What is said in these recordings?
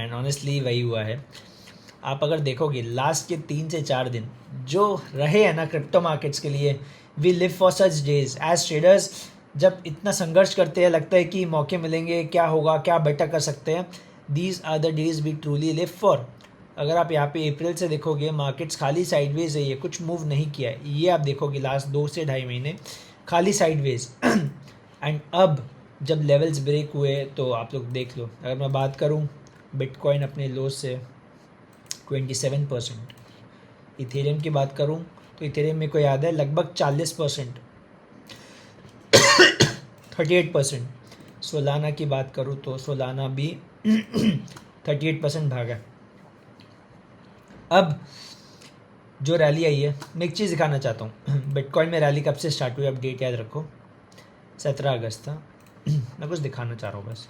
And honestly वही हुआ है। आप अगर देखोगे लास्ट के 3 से 4 दिन जो रहे हैं ना क्रिप्टो मार्केट्स के लिए, we live for such days as traders. जब इतना संघर्ष करते हैं, लगता है कि मौके मिलेंगे, क्या होगा, क्या बेटर कर सकते हैं, these are the days we truly live for. अगर आप यहाँ पे अप्रैल से देखोगे मार्केट्स खाली साइडवेज है, ये कुछ मूव नहीं किया है, ये आप देखोगे लास्ट 2 से 2.5 महीने खाली साइडवेज। एंड अब जब लेवल्स ब्रेक हुए तो आप लोग देख लो, अगर मैं बात करूँ बिटकॉइन अपने लो से 27%, इथेरियम की बात करूं तो इथेरियम मेरे को याद है लगभग 40%, 38%। सोलाना की बात करूं तो सोलाना भी 38% भागा। अब जो रैली आई है, मैं एक चीज़ दिखाना चाहता हूँ। बिटकॉइन में रैली कब से स्टार्ट हुई, अब डेट याद रखो, 17 अगस्त था। मैं कुछ दिखाना चाह रहा हूँ बस।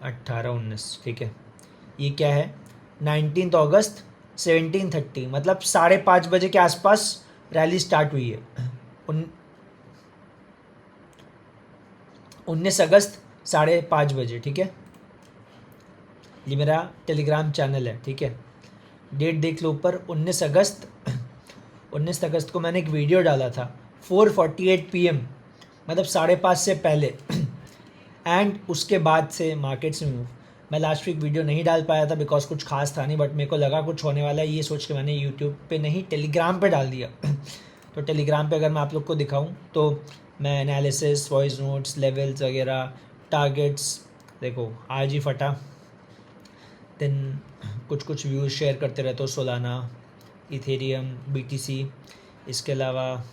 18-19, ठीक है। ये क्या है, 19 अगस्त 17:30, मतलब 5:30 बजे के आसपास रैली स्टार्ट हुई है। 19 अगस्त 5:30 बजे, ठीक है। ये मेरा टेलीग्राम चैनल है, ठीक है। डेट देख लो ऊपर, 19 अगस्त। 19 अगस्त को मैंने एक वीडियो डाला था 4:48 PM, मतलब 5:30 से पहले। एंड उसके बाद से मार्केट्स में मूव। मैं लास्ट वीक वीडियो नहीं डाल पाया था बिकॉज कुछ खास था नहीं, बट मेरे को लगा कुछ होने वाला है, ये सोच के मैंने यूट्यूब पे नहीं टेलीग्राम पे डाल दिया। तो टेलीग्राम पे अगर मैं आप लोग को दिखाऊं तो मैं एनालिसिस, वॉइस नोट्स, लेवल्स वगैरह, टारगेट्स, देखो आज ही फटा। देन कुछ कुछ व्यूज़ शेयर करते रहते हो, सोलाना, इथेरियम, BTC। इसके अलावा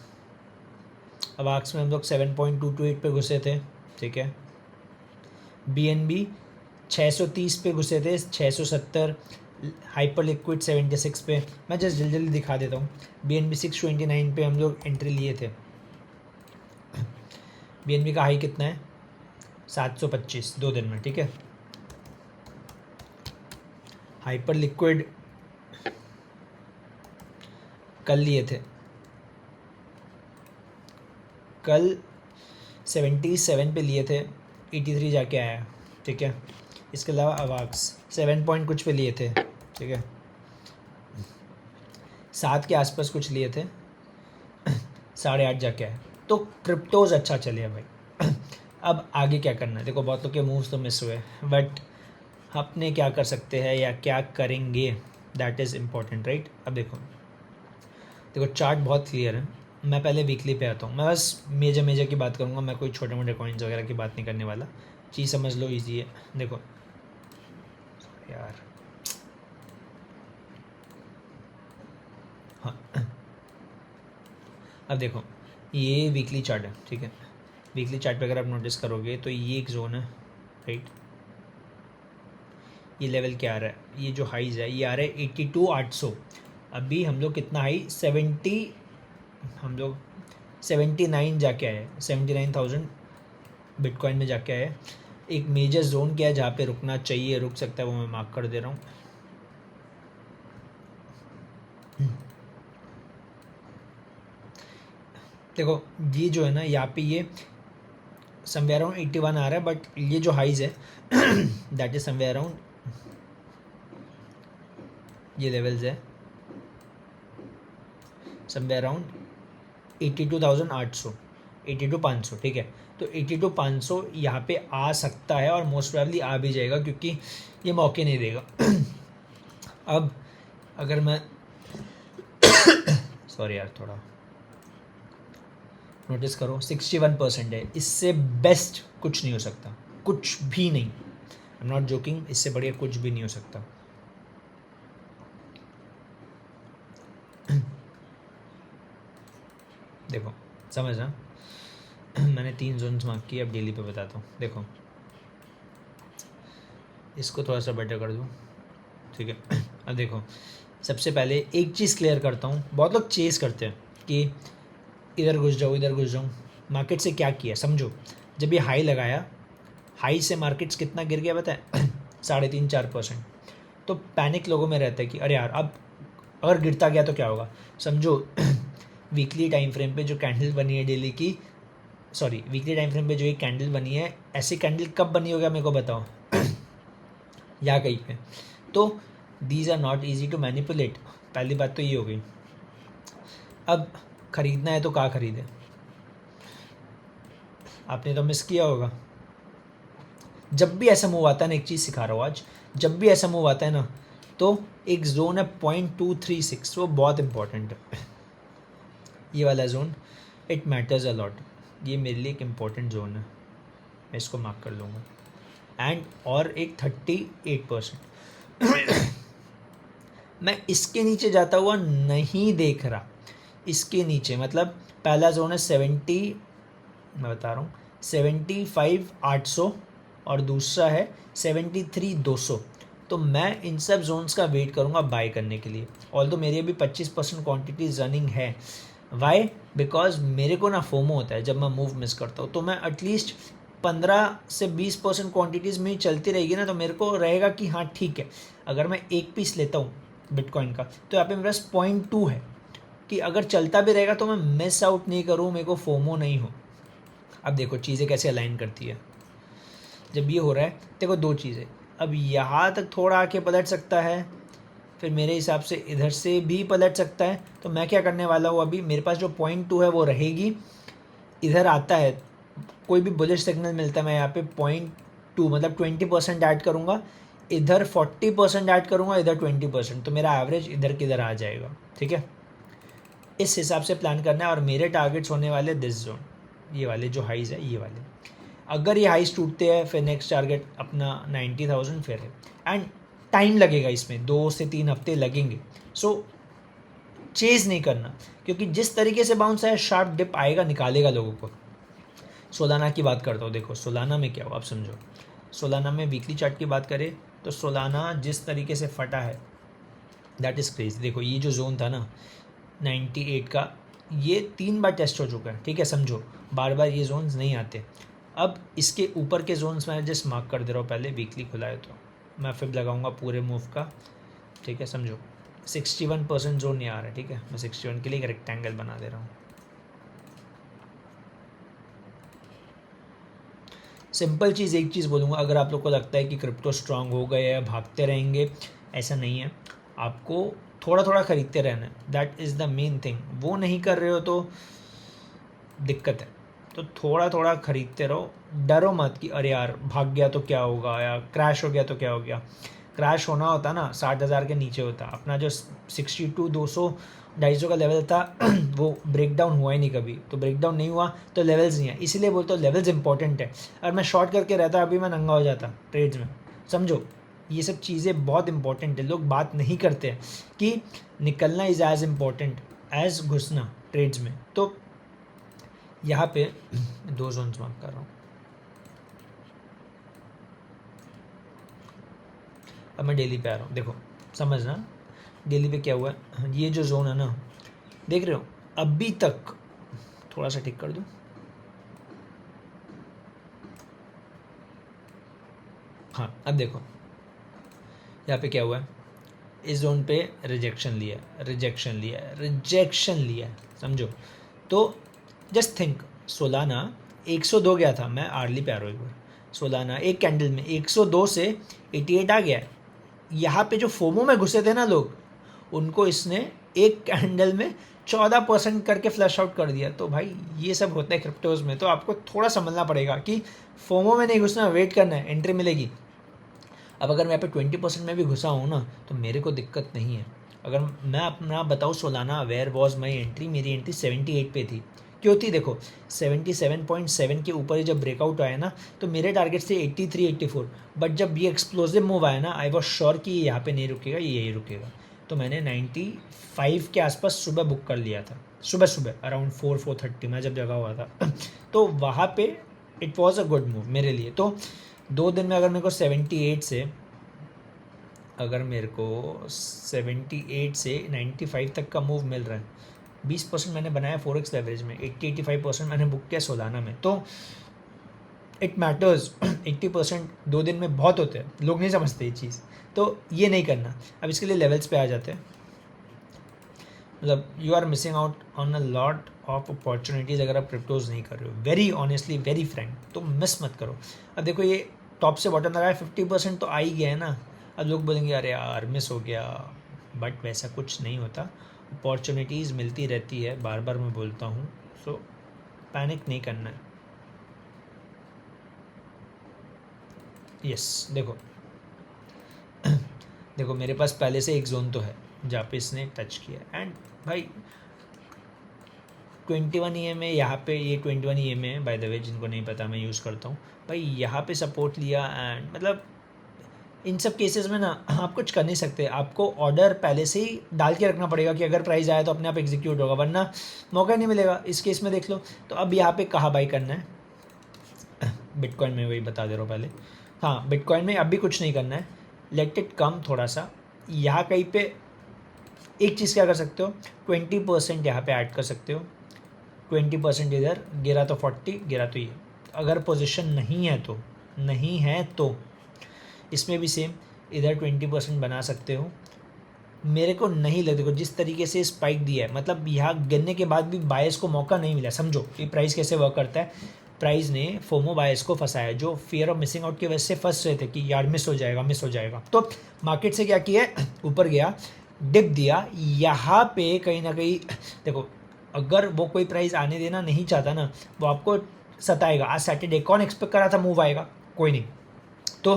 अवाक्स में हम लोग 7.228 पे घुसे थे, ठीक है। BNB 630 पे घुसे थे, 670। हाइपर लिक्विड 76 पे। मैं जस्ट जल्दी जल्दी दिखा देता हूँ। BNB 629 पे हम लोग एंट्री लिए थे। BNB का हाई कितना है, 725 2 दिन में, ठीक है। हाइपर लिक्विड कल लिए थे, कल 77 पे लिए थे, 83 जाके आया, ठीक है। इसके अलावा अवाक्स 7 पॉइंट कुछ पे लिए थे, ठीक है, 7 के आसपास कुछ लिए थे, 8.5 जाके आया। तो क्रिप्टोज अच्छा चले भाई। अब आगे क्या करना है, देखो बहुत लोग के मूव्स तो मिस हुए, बट अपने क्या कर सकते हैं या क्या करेंगे, दैट इज़ इम्पोर्टेंट, राइट। अब देखो देखो चार्ट बहुत क्लियर है। मैं पहले वीकली पे आता हूँ, मैं बस मेजर की बात करूँगा, मैं कोई छोटे मोटे कॉइन्स वगैरह की बात नहीं करने वाला। चीज़ समझ लो, ईजी है। देखो यार, हाँ, अब देखो ये वीकली चार्ट है, ठीक है। वीकली चार्ट पे अगर आप नोटिस करोगे तो ये एक जोन है, राइट। ये लेवल क्या आ रहा है, ये जो हाइज है ये आ रहा है 82,800। अभी हम लोग कितना हाई, 70, हम लोग 79 जाके आए, 79,000 बिटकॉइन में जाके आए। एक मेजर जोन क्या है जहाँ पे रुकना चाहिए, रुक सकता है, वो मैं मार्क कर दे रहा हूँ। देखो ये जो है ना, यहाँ पे ये समवेयर अराउंड 81 आ रहा है, बट ये जो हाइज है दैट इज समवेयर अराउंड, ये लेवल्स है समवेयर अराउंड 82,800, 82,500, ठीक है। तो 82,500 यहाँ पे आ सकता है और मोस्ट प्रोबेबली आ भी जाएगा, क्योंकि ये मौके नहीं देगा। अब अगर मैं सॉरी यार, थोड़ा नोटिस करो, 61% है, इससे बेस्ट कुछ नहीं हो सकता, कुछ भी नहीं। आई एम नॉट जोकिंग, इससे बढ़िया कुछ भी नहीं हो सकता। देखो समझना, मैंने 3 जोन्स मार्क किए, अब डेली पे बताता हूँ। देखो इसको थोड़ा सा बेटर कर दूँ, ठीक है। अब देखो सबसे पहले एक चीज़ क्लियर करता हूँ, बहुत लोग चेस करते हैं कि इधर घुस जाऊँ इधर घुस जाऊँ। मार्केट से क्या किया समझो, जब ये हाई लगाया, हाई से मार्केट्स कितना गिर गया बताए, 3.5-4%। तो पैनिक लोगों में रहता है कि अरे यार अब अगर गिरता गया तो क्या होगा। समझो वीकली टाइम फ्रेम पे जो कैंडल बनी है डेली की, सॉरी वीकली टाइम फ्रेम पे जो ये कैंडल बनी है, ऐसी कैंडल कब बनी होगा मेरे को बताओ या कहीं पे। तो these are not easy to manipulate, पहली बात तो ये हो गई। अब ख़रीदना है तो कहाँ ख़रीदे, आपने तो मिस किया होगा। जब भी ऐसा मूव आता है ना, एक चीज़ सिखा रहा हूँ आज, जब भी ऐसा मूव आता है ना तो एक जोन है 0.236, वो बहुत इंपॉर्टेंट है ये वाला zone, it matters a lot. ये मेरे लिए एक इम्पॉर्टेंट जोन है, मैं इसको मार्क कर लूँगा। एंड और एक 38% मैं इसके नीचे जाता हुआ नहीं देख रहा, इसके नीचे मतलब पहला जोन है 70, मैं बता रहा हूँ 75,800 और दूसरा है 73,200। तो मैं इन सब जोन्स का वेट करूँगा बाय करने के लिए। ऑल्दो मेरी अभी 25% क्वांटिटीज रनिंग है। वाई? बिकॉज मेरे को ना फोमो होता है जब मैं मूव मिस करता हूँ, तो मैं एटलीस्ट 15 से 20% क्वांटिटीज़ में चलती रहेगी ना, तो मेरे को रहेगा कि हाँ ठीक है, अगर मैं एक पीस लेता हूँ बिटकॉइन का तो यहाँ पे मेरे पास 0.2 है कि अगर चलता भी रहेगा तो मैं मिस आउट नहीं करूँ, मेरे को फोमो नहीं हो। अब देखो चीज़ें कैसे अलाइन करती है। जब ये हो रहा है देखो दो चीज़ें, अब यहाँ तक थोड़ा आके पलट सकता है, फिर मेरे हिसाब से इधर से भी पलट सकता है। तो मैं क्या करने वाला हूँ, अभी मेरे पास जो 0.2 है वो रहेगी, इधर आता है कोई भी बुलिश सिग्नल मिलता है, मैं यहाँ पे 0.2 मतलब 20% ऐड करूँगा, इधर 40% ऐड करूँगा, इधर 20%, तो मेरा एवरेज इधर किधर आ जाएगा। ठीक है, इस हिसाब से प्लान करना है। और मेरे टारगेट्स होने वाले दिस जोन, ये वाले जो हाइज है ये वाले, अगर ये हाइज टूटते हैं फिर नेक्स्ट टारगेट अपना 90,000 फिर है। एंड टाइम लगेगा इसमें, 2 से 3 हफ्ते लगेंगे। सो चेज़ नहीं करना, क्योंकि जिस तरीके से बाउंस आया शार्प डिप आएगा, निकालेगा लोगों को। सोलाना की बात करता हूँ, देखो सोलाना में क्या हुआ आप समझो। सोलाना में वीकली चार्ट की बात करें तो सोलाना जिस तरीके से फटा है दैट इज़ क्रेज। देखो ये जो जोन था ना 98 का, ये 3 बार टेस्ट हो चुका है। ठीक है, समझो बार बार ये जोन्स नहीं आते। अब इसके ऊपर के जोन्स मैं जस्ट मार्क कर दे रहा हूँ, पहले वीकली खुला है तो मैं फिर लगाऊंगा पूरे मूव का। ठीक है, समझो 61% जोन नहीं आ रहा है। ठीक है, मैं 61 के लिए एक रेक्टेंगल बना दे रहा हूँ। सिंपल चीज़ एक चीज़ बोलूँगा, अगर आप लोग को लगता है कि क्रिप्टो स्ट्रांग हो गए या भागते रहेंगे, ऐसा नहीं है। आपको थोड़ा थोड़ा खरीदते रहना है, that is the main thing. वो नहीं कर रहे हो तो दिक्कत है। तो थोड़ा थोड़ा खरीदते रहो, डरो मत कि अरे यार भाग गया तो क्या होगा, या क्रैश हो गया तो क्या हो गया। क्रैश होना होता ना 60,000 के नीचे होता। अपना जो 62, 200, 250 का लेवल था वो ब्रेक डाउन हुआ ही नहीं कभी। तो ब्रेक डाउन नहीं हुआ तो लेवल्स नहीं है, इसीलिए बोलता हूँ लेवल्स इंपॉर्टेंट है। अगर मैं शॉर्ट करके रहता अभी मैं नंगा हो जाता ट्रेड्स में। समझो ये सब चीज़ें बहुत इंपॉर्टेंट है, लोग बात नहीं करते हैं कि निकलना इज़ एज इम्पॉर्टेंट एज घुसना ट्रेड्स में। तो यहाँ पे 2 जोन्स मार्क कर रहा हूँ। अब मैं डेली पे आ रहा हूँ, देखो समझना डेली पे क्या हुआ है। ये जो जोन है ना, देख रहे हो अभी तक, थोड़ा सा ठीक कर दूँ, हाँ अब देखो यहाँ पे क्या हुआ है। इस जोन पे रिजेक्शन लिया, रिजेक्शन लिया, रिजेक्शन लिया, समझो। तो जस्ट थिंक, सोलाना 102 गया था, मैं आर्ली पे आ रहा हूँ एक बार। सोलाना एक कैंडल में 102 से 88 आ गया है। यहाँ पे जो फोमो में घुसे थे ना लोग, उनको इसने एक कैंडल में 14% करके फ्लैश आउट कर दिया। तो भाई ये सब होता है क्रिप्टोज में, तो आपको थोड़ा समझना पड़ेगा कि फोमो में नहीं घुसना, वेट करना है, एंट्री मिलेगी। अब अगर मैं यहाँ पे 20% में भी घुसा हूँ ना तो मेरे को दिक्कत नहीं है। अगर मैं अपना बताऊँ Solana, where was my entry, मेरी एंट्री 78 पे थी। क्यों थी? देखो 77.7 के ऊपर जब ब्रेकआउट आया ना तो मेरे टारगेट थे 83, 84। बट जब ये एक्सप्लोसिव मूव आया ना, आई वॉज श्योर कि ये यहाँ पे नहीं रुकेगा, ये यही रुकेगा। तो मैंने 95 के आसपास सुबह बुक कर लिया था, सुबह सुबह अराउंड 4-4:30 में जब जगा हुआ था तो वहाँ पे it was a good move मेरे लिए। तो 2 दिन में अगर मेरे को 78 से, अगर मेरे को 78 से 95 तक का मूव मिल रहा है, 20% मैंने बनाया फोरेक्स लेवरेज में, 80-85% मैंने बुक किया सोलाना में। तो इट मैटर्स 80% 2 दिन में बहुत होते हैं, लोग नहीं समझते ये चीज़। तो ये नहीं करना। अब इसके लिए लेवल्स पे आ जाते हैं। मतलब you are missing out on a lot of opportunities अगर आप क्रिप्टोज नहीं कर रहे हो, वेरी ऑनेस्टली वेरी फ्रैंक, तो मिस मत करो। अब देखो ये टॉप से बॉटम तक आया, 50% तो आ ही गया है ना। अब लोग बोलेंगे अरे यार मिस हो गया, बट वैसा कुछ नहीं होता, अपॉर्चुनिटीज़ मिलती रहती है, बार बार मैं बोलता हूँ। सो पैनिक नहीं करना है। यस देखो देखो मेरे पास पहले से एक जोन तो है जहाँ पे इसने टच किया, एंड भाई 21 EMA यहाँ पे, ये 21 EMA है बाय द वे, जिनको नहीं पता मैं यूज़ करता हूँ भाई, यहाँ पे सपोर्ट लिया। एंड मतलब इन सब केसेस में ना आप कुछ कर नहीं सकते, आपको ऑर्डर पहले से ही डाल के रखना पड़ेगा कि अगर प्राइस आया तो अपने आप एग्जीक्यूट होगा, वरना मौका नहीं मिलेगा। इस केस में देख लो, तो अब यहाँ पे कहाँ बाई करना है, बिटकॉइन में वही बता दे रहा हूँ पहले। हाँ बिटकॉइन में अब भी कुछ नहीं करना है, लेट इट कम थोड़ा सा। यहाँ कहीं पे एक चीज़ क्या कर सकते हो, 20% यहाँ पे ऐड कर सकते हो, 20% इधर, गिरा तो 40, गिरा तो ये। अगर पोजीशन नहीं है तो इसमें भी सेम इधर 20% बना सकते हो। मेरे को नहीं लगता, देखो जिस तरीके से स्पाइक दिया है, मतलब यहाँ गिरने के बाद भी बायर्स को मौका नहीं मिला। समझो ये प्राइस कैसे वर्क करता है, प्राइस ने फोमो बायर्स को फंसाया, जो फियर ऑफ मिसिंग आउट की वजह से फंस रहे थे कि यार मिस हो जाएगा। तो मार्केट से क्या किया, ऊपर गया, डिप दिया, यहाँ पे कहीं ना कहीं देखो, अगर वो कोई प्राइस आने देना नहीं चाहता ना, वो आपको सताएगा। आज सैटरडे कौन एक्सपेक्ट करा था मूव आएगा, कोई नहीं। तो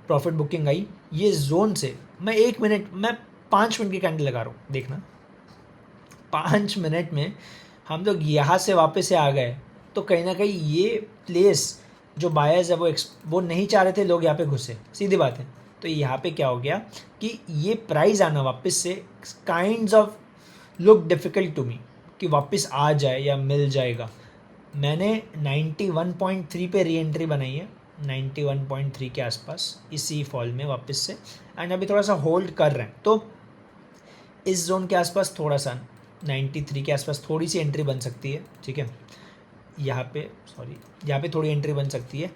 प्रॉफिट बुकिंग आई ये जोन से। मैं 5 मिनट की कैंडल लगा रहा हूँ, देखना 5 मिनट में हम लोग यहाँ से वापस से आ गए। तो कहीं ना कहीं ये प्लेस जो बायर्स है वो नहीं चाह रहे थे लोग यहाँ पे घुसे, सीधी बात है। तो यहाँ पे क्या हो गया कि ये प्राइस आना वापस से kind of look difficult to me कि वापस आ जाए या मिल जाएगा। मैंने 91.3 पे री एंट्री बनाई है, 91.3 के आसपास इसी फॉल में वापस से, एंड अभी थोड़ा सा होल्ड कर रहे हैं। तो इस जोन के आसपास थोड़ा सा 93 के आसपास थोड़ी सी एंट्री बन सकती है, ठीक है। यहाँ पे थोड़ी एंट्री बन सकती है।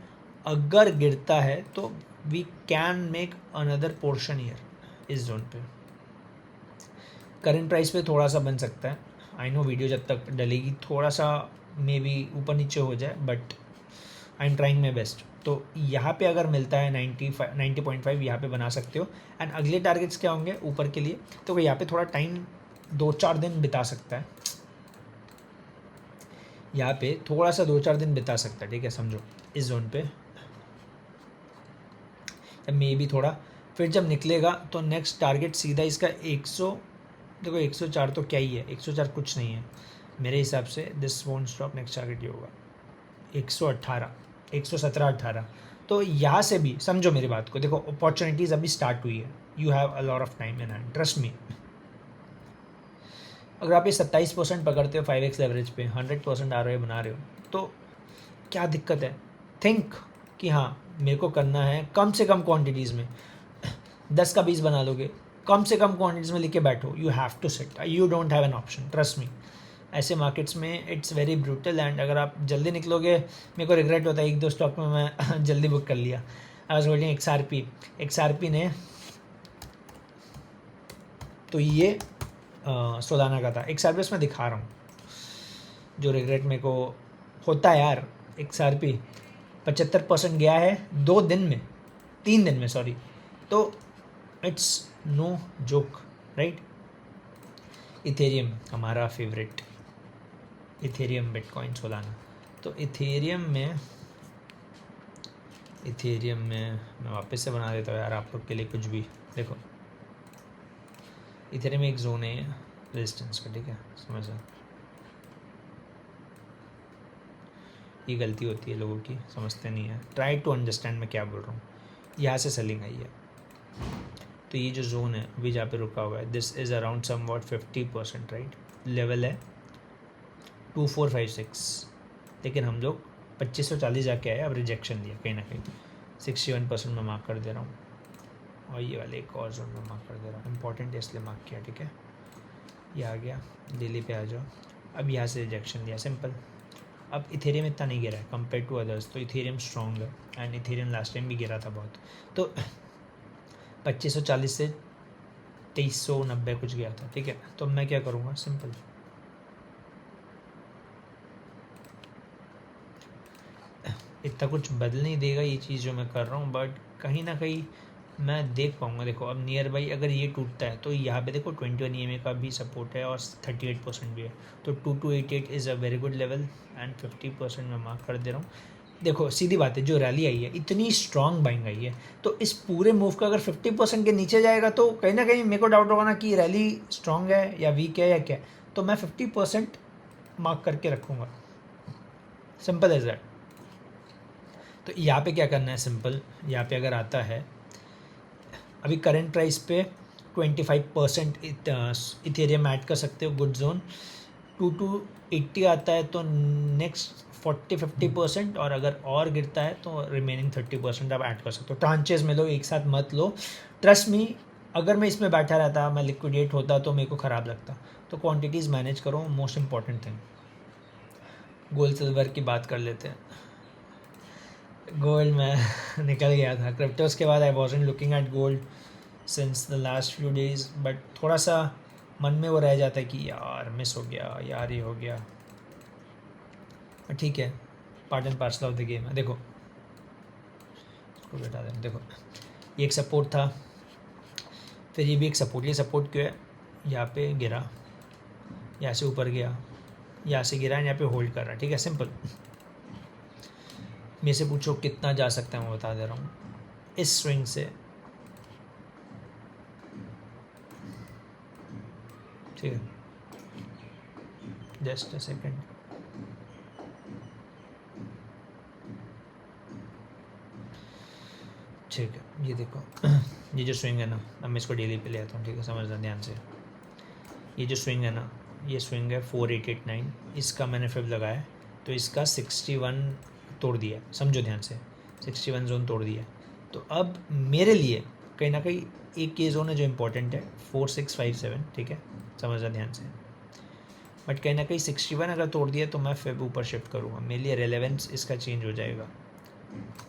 अगर गिरता है तो we can make another portion year इस जोन पे। करंट प्राइस पे थोड़ा सा बन सकता है। आई नो वीडियो जब तक डलेगी थोड़ा सा मे बी ऊपर नीचे हो जाए, but I am trying my best. तो यहाँ पे अगर मिलता है 90.5 यहाँ पे बना सकते हो। एंड अगले टारगेट्स क्या होंगे ऊपर के लिए, तो यहाँ पे थोड़ा टाइम 2-4 दिन बिता सकता है, यहाँ पे थोड़ा सा 2-4 दिन बिता सकता है, ठीक है। समझो इस जोन पे मे बी थोड़ा, फिर जब निकलेगा तो नेक्स्ट टारगेट सीधा इसका 100, देखो 104 तो क्या ही है, 104 कुछ नहीं है मेरे हिसाब से। This won't stop, next target ये होगा 118, 117-18। तो यहाँ से भी समझो मेरी बात को, देखो अपॉर्चुनिटीज़ अभी स्टार्ट हुई है, you have a lot of time in hand, trust me. अगर आप ये 27% पकड़ते हो 5x लेवरेज पे, 100% ROI बना रहे हो, तो क्या दिक्कत है। थिंक कि हाँ मेरे को करना है कम से कम क्वांटिटीज़ में, 10 का 20 बना लोगे, कम से कम क्वांटिटीज़ में लिख के बैठो। You have to sit, you don't have an option, trust me. ऐसे मार्केट्स में इट्स वेरी ब्रूटल, एंड अगर आप जल्दी निकलोगे, मेरे को रिग्रेट होता है 1-2 स्टॉक में मैं जल्दी बुक कर लिया। आई वॉज होल्डिंग XRP ने, तो ये सोलाना का था। XRP में दिखा रहा हूँ जो रिग्रेट मेरे को होता है यार। XRP 75% गया है 3 दिन में सॉरी। तो it's no joke, right. Ethereum हमारा फेवरेट, इथेरियम बिटकॉइन सोलाना। तो इथेरियम में मैं वापस से बना देता हूँ यार आप लोग के लिए कुछ भी। देखो इथेरियम में एक जोन है रेजिस्टेंस का, ठीक है, समझ लो। ये गलती होती है लोगों की, समझते नहीं है। ट्राई टू अंडरस्टैंड मैं क्या बोल रहा हूँ। यहाँ से सेलिंग आई है, तो ये जो जोन है अभी जहाँ पे रुका हुआ है, this is around somewhat 50%, right. Level है 2456, लेकिन हम लोग 2540 जाके आए, अब रिजेक्शन दिया कहीं ना कहीं। 61% में मार्क कर दे रहा हूँ, और ये वाले एक और जोन में मार्क कर दे रहा हूँ, इंपॉर्टेंट है इसलिए मार्क किया, ठीक है। ये आ गया, डेली पे आ जाओ। अब यहाँ से रिजेक्शन दिया, सिंपल। अब इथेरियम इतना नहीं गिरा है कंपेयर टू अदर्स, तो इथेरियम स्ट्रॉन्ग है, एंड इथेरियम लास्ट टाइम भी गिरा था बहुत। तो 2540 से 2390 कुछ गया था, ठीक है। तो मैं क्या करूँगा, सिंपल इतना कुछ बदल नहीं देगा ये चीज़ जो मैं कर रहा हूँ, बट कहीं ना कहीं मैं देख पाऊँगा। देखो अब नियर बाई अगर ये टूटता है तो यहाँ पे देखो 21 EMA का भी सपोर्ट है और 38% भी है, तो 2288 is a very good level and 50% मैं मार्क कर दे रहा हूँ। देखो सीधी बात है, जो रैली आई है इतनी स्ट्रांग बाइंग आई है, तो इस पूरे मूव का अगर 50% के नीचे जाएगा तो कहीं ना कहीं मेरे को डाउट होगा ना कि रैली स्ट्रांग है या वीक है या क्या है, तो मैं 50% मार्क करके रखूँगा। Simple as that. तो यहाँ पे क्या करना है, सिंपल, यहाँ पे अगर आता है अभी करंट प्राइस पे 25% इथेरियम ऐड कर सकते हो, गुड जोन। 2 to 80 आता है तो नेक्स्ट 40-50%, और अगर और गिरता है तो रिमेनिंग 30% आप ऐड कर सकते हो। ट्रांचेस में लो, एक साथ मत लो। ट्रस्ट मी, अगर मैं इसमें बैठा रहता, मैं लिक्विडेट होता तो मेरे को ख़राब लगता। तो क्वांटिटीज़ मैनेज करो, most important thing. Gold silver की बात कर लेते हैं। गोल्ड में निकल गया था क्रिप्टोस के बाद। आई wasn't looking at gold since the last few days, but थोड़ा सा मन में वो रह जाता है कि यार मिस हो गया, यार ये हो गया। ठीक है, part and parcel of the game है। देखो इसको बैठा दें। देखो ये एक सपोर्ट था, फिर ये भी एक सपोर्ट। ये सपोर्ट क्यों है, यहाँ पे गिरा, यहाँ से ऊपर गया, यहाँ से गिरा, यहाँ पे होल्ड कर रहा है। ठीक है, सिंपल। मेरे से पूछो कितना जा सकता है, मैं बता दे रहा हूँ। इस स्विंग से, ठीक है, जस्ट अ सेकेंड, ठीक है, ये देखो ये जो स्विंग है ना, अब मैं इसको डेली पे ले आता हूँ। ठीक है, समझना ध्यान से। ये जो स्विंग है ना, ये स्विंग है 4889, इसका मैंने फिब लगाया है, तो इसका 61 तोड़ दिया है। समझो ध्यान से, 61 जोन तोड़ दिया है। तो अब मेरे लिए कहीं ना कहीं एक ये जोन है जो इम्पोर्टेंट है, 4657। ठीक है, समझना ध्यान से। बट कहीं ना कहीं 61 अगर तोड़ दिया तो मैं फिब ऊपर शिफ्ट करूँगा, मेरे लिए रेलेवेंस इसका चेंज हो जाएगा,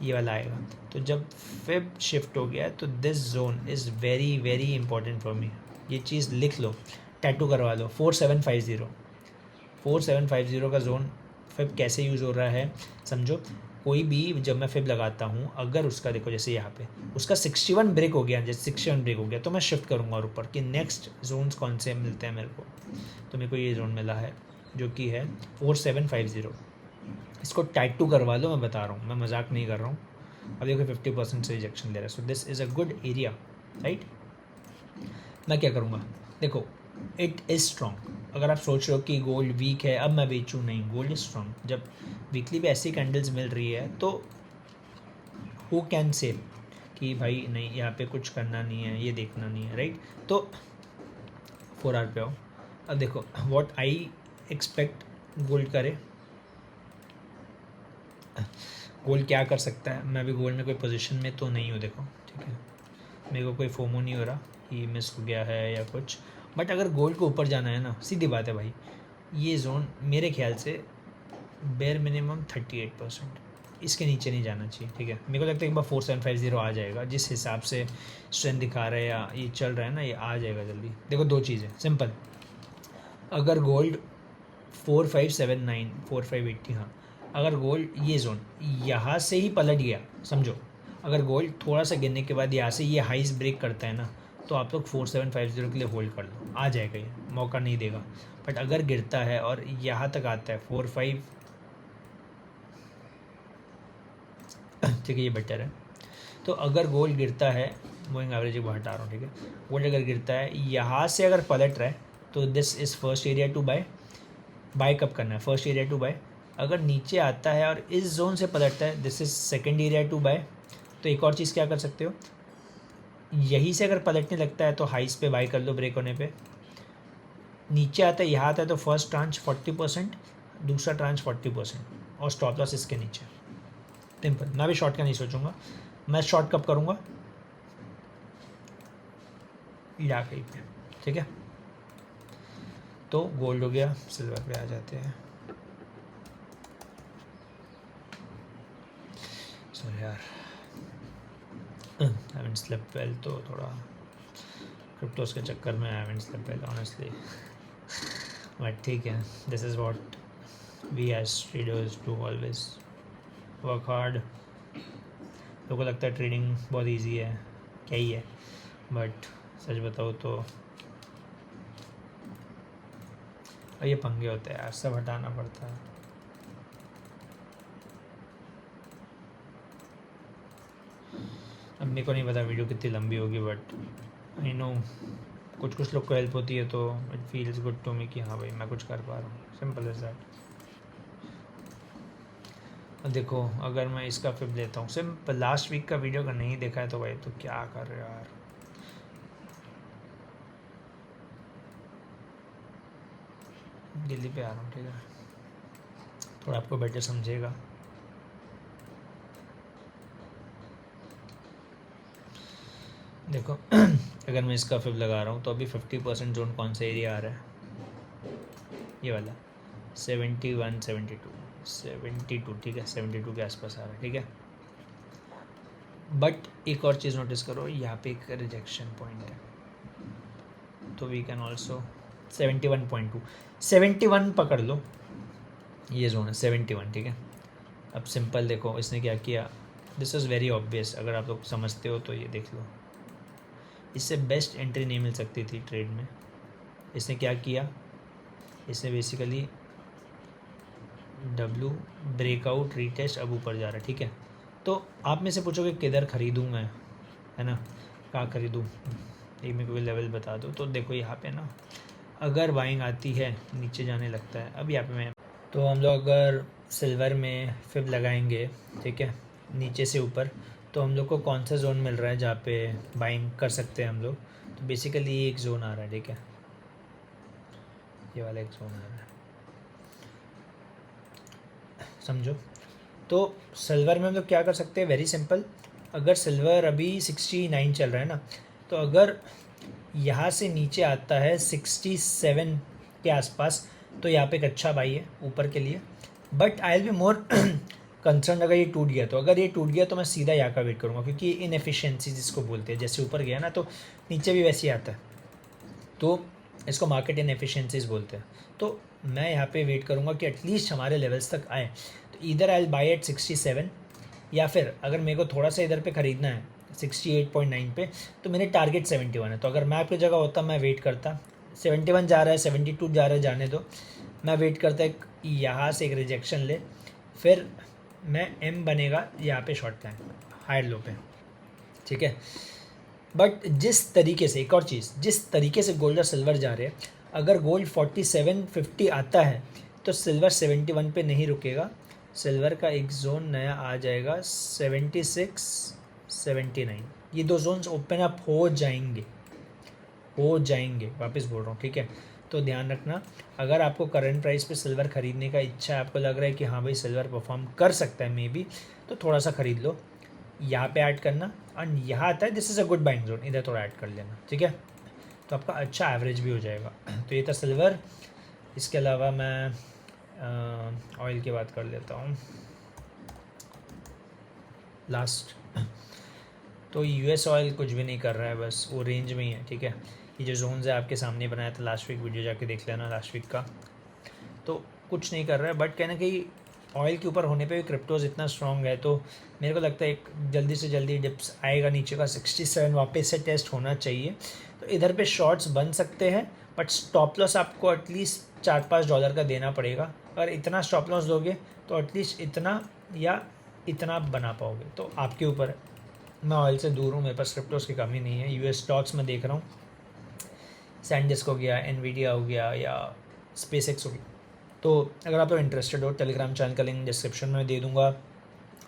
ये वाला आएगा। तो जब फिब शिफ्ट हो गया तो this zone is very very important for me. ये चीज़ लिख लो, टैटू करवा लो। 4750 का जोन फिब कैसे यूज़ हो रहा है समझो। कोई भी जब मैं फिब लगाता हूँ, अगर उसका देखो जैसे यहाँ पे उसका 61 ब्रेक हो गया, जैसे 61 ब्रेक हो गया, तो मैं शिफ्ट करूँगा और ऊपर कि नेक्स्ट जोन्स कौन से मिलते हैं मेरे को। तो मेरे को ये जोन मिला है जो कि है 4750। इसको टैटू करवा लो, मैं बता रहा हूँ, मैं मजाक नहीं कर रहा हूँ। अब देखो 50% से रिजेक्शन ले रहा है, so this is a good area, right. मैं क्या करूँगा, देखो इट इज़ स्ट्रॉन्ग। अगर आप सोच रहे हो कि गोल्ड वीक है अब मैं बेचूँ, नहीं, गोल्ड इज़ स्ट्रॉन्ग। जब वीकली भी ऐसी कैंडल्स मिल रही है तो हु कैन से कि भाई नहीं यहाँ पे कुछ करना नहीं है, ये देखना नहीं है, राइट। तो 4 आवर पे आओ। अब देखो व्हाट आई एक्सपेक्ट गोल्ड करे, गोल्ड क्या कर सकता है। मैं भी गोल्ड में कोई पोजीशन में तो नहीं हूँ, देखो, ठीक है, मेरे को कोई फोमो नहीं हो रहा कि मिस हो गया है या कुछ। बट अगर गोल्ड को ऊपर जाना है ना, सीधी बात है भाई, ये जोन मेरे ख्याल से बेयर मिनिमम 38%, इसके नीचे नहीं जाना चाहिए। ठीक है, मेरे को लगता है एक बार 4750 आ जाएगा, जिस हिसाब से स्ट्रेंथ दिखा रहा है या ये चल रहा है ना, ये आ जाएगा जल्दी। देखो दो चीज़ें सिंपल, अगर गोल्ड 4579 4580, हाँ, अगर गोल्ड ये जोन यहाँ से ही पलट गया समझो, अगर गोल्ड थोड़ा सा गिरने के बाद यहाँ से ये हाइस ब्रेक करता है ना, तो आप लोग 4750 के लिए होल्ड कर लो, आ जाएगा, ये मौका नहीं देगा। बट अगर गिरता है और यहाँ तक आता है 45, ठीक है, ये बेटर है। तो अगर गोल्ड गिरता है, मूविंग एवरेज को हटा रहा हूँ, ठीक है, गोल्ड अगर गिरता है यहाँ से अगर पलट रहा है तो this is first area to buy कब करना है, फर्स्ट एरिया टू बाय। अगर नीचे आता है और इस जोन से पलटता है, this is second area to buy. तो एक और चीज़ क्या कर सकते हो, यहीं से अगर पलटने लगता है तो हाइस पे बाय कर लो ब्रेक होने पे। नीचे आता है, यहाँ आता है, तो फर्स्ट ट्रांच 40%, दूसरा ट्रांच 40%, और स्टॉप लॉस इसके नीचे। सिंपल, मैं भी शॉर्ट का नहीं सोचूंगा। मैं शॉर्ट कब करूँगा, या कहीं पे, ठीक है। तो गोल्ड हो गया, सिल्वर पे आ जाते हैं। सो यार आई हैवंट स्लेप्ट वेल, तो थोड़ा क्रिप्टोस के चक्कर में I haven't slept well honestly, but ठीक है, this is what we as traders do always. Work hard. लोगों को लगता है ट्रेडिंग बहुत इजी है, क्या ही है, बट सच बताओ तो ये पंगे होते हैं यार, सब हटाना पड़ता है। अब मेरे को नहीं पता वीडियो कितनी लंबी होगी, बट आई नो कुछ लोग को हेल्प होती है तो it feels good to me कि हाँ भाई मैं कुछ कर पा रहा हूँ, सिंपल एज दैट। देखो अगर मैं इसका फिर लेता हूँ, सिंपल लास्ट वीक का वीडियो अगर नहीं देखा है तो भाई तो क्या कर रहे हो यार। दिल्ली पे आ रहा हूँ, ठीक है, थोड़ा आपको बेटर समझेगा। देखो अगर मैं इसका फिर लगा रहा हूँ तो अभी 50% जोन कौन सा एरिया आ रहा है, ये वाला 71 72, ठीक है, 72 के आसपास आ रहा है, ठीक है। बट एक और चीज़ नोटिस करो, यहाँ पे एक रिजेक्शन पॉइंट है, तो वी कैन ऑल्सो 71.2 71 पकड़ लो, ये जोन है 71, ठीक है। अब सिंपल देखो इसने क्या किया, दिस इज़ वेरी ऑब्वियस, अगर आप लोग समझते हो तो ये देख लो, इससे बेस्ट एंट्री नहीं मिल सकती थी ट्रेड में। इसने क्या किया, इसने बेसिकली डब्ल्यू ब्रेकआउट रीटेस्ट अब ऊपर जा रहा है, ठीक है। तो आप में से पूछोगे किधर ख़रीदूँ मैं, है ना, कहाँ ख़रीदूँ, एक मेरे को लेवल बता दो। तो देखो यहाँ पे ना अगर बाइंग आती है नीचे जाने लगता है, अब यहाँ पे मैं तो हम लोग अगर सिल्वर में फिब लगाएंगे, ठीक है, नीचे से ऊपर, तो हम लोग को कौन सा जोन मिल रहा है जहाँ पे बाइंग कर सकते हैं हम लोग। तो बेसिकली ये एक ज़ोन आ रहा है, ठीक है, ये वाला एक ज़ोन आ रहा है, समझो। तो सिल्वर में हम लोग क्या कर सकते हैं, वेरी सिंपल, अगर सिल्वर अभी 69 चल रहा है ना, तो अगर यहाँ से नीचे आता है 67 के आसपास, तो यहाँ पे एक अच्छा बाई है ऊपर के लिए। But I will be more concern अगर ये टूट गया, तो अगर ये टूट गया तो मैं सीधा यहाँ का वेट करूँगा, क्योंकि इनएफिशिएंसी जिसको बोलते हैं, जैसे ऊपर गया ना तो नीचे भी वैसे ही आता है, तो इसको मार्केट इनएफिशिएंसीज बोलते हैं। तो मैं यहाँ पे वेट करूँगा कि एटलीस्ट हमारे लेवल्स तक आए, तो इधर आई विल बाई एट 67, या फिर अगर मेरे को थोड़ा सा इधर पे ख़रीदना है 68.9 पे, तो मेरे टारगेट 71 है। तो अगर मैं आपकी जगह होता मैं वेट करता, 71 जा रहा है, 72 जा रहा है, जाने दो, मैं वेट करता एक यहाँ से एक रिजेक्शन ले, फिर मैं एम बनेगा यहाँ पे शॉर्ट प्लान हायर लो पे, ठीक है। बट जिस तरीके से, एक और चीज़, जिस तरीके से गोल्ड और सिल्वर जा रहे हैं, अगर गोल्ड 47-50 आता है तो सिल्वर 71 पे नहीं रुकेगा, सिल्वर का एक जोन नया आ जाएगा 76-79, ये दो जोन्स ओपन अप हो जाएंगे, वापस बोल रहा हूँ, ठीक है। तो ध्यान रखना, अगर आपको करंट प्राइस पे सिल्वर ख़रीदने का इच्छा है, आपको लग रहा है कि हाँ भाई सिल्वर परफॉर्म कर सकता है मे बी, तो थोड़ा सा ख़रीद लो, यहाँ पे ऐड करना, और यहाँ आता है this is a good buying zone, इधर थोड़ा ऐड कर लेना, ठीक है, तो आपका अच्छा एवरेज भी हो जाएगा। तो ये था सिल्वर। इसके अलावा मैं ऑयल की बात कर लेता हूँ लास्ट। तो यूएस ऑयल कुछ भी नहीं कर रहा है, बस वो रेंज में ही है, ठीक है। ये जो जोन्स है आपके सामने बनाया था लास्ट वीक, वीडियो जाके देख लेना लास्ट वीक का, तो कुछ नहीं कर रहा है। बट कहना कि ऑयल के ऊपर होने पे भी क्रिप्टोज इतना स्ट्रॉन्ग है, तो मेरे को लगता है एक जल्दी से जल्दी डिप्स आएगा नीचे का 67 वापस से टेस्ट होना चाहिए, तो इधर पे शॉर्ट्स बन सकते हैं, बट स्टॉप लॉस आपको एटलीस्ट $4-5 का देना पड़ेगा। अगर इतना स्टॉप लॉस दोगे तो एटलीस्ट इतना या इतना बना पाओगे, तो आपके ऊपर है। मैं ऑयल से दूर हूँ, मेरे पास क्रिप्टोज की कमी नहीं है। यूएस स्टॉक्स में देख रहा हूँ, सैनडिस्क हो गया, एनवीडिया हो गया, या स्पेसएक्स हो गया। तो अगर आप लोग इंटरेस्टेड हो, टेलीग्राम चैनल का लिंक डिस्क्रिप्शन में दे दूँगा,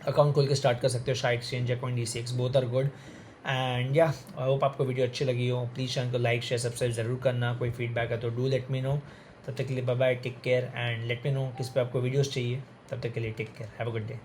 अकाउंट खोल के स्टार्ट कर सकते हो, शाई एक्सचेंज या CoinDCX, both are good. And yeah I hope आपको वीडियो अच्छी लगी हो, प्लीज़ चैनल को लाइक शेयर सब्सक्राइब ज़रूर करना। कोई फीडबैक है तो डू लेट मी नो। तब तक के लिए bye bye, take care, and let me know किस पे आपको वीडियोज़ चाहिए। तब तक के लिए take care, have a good day.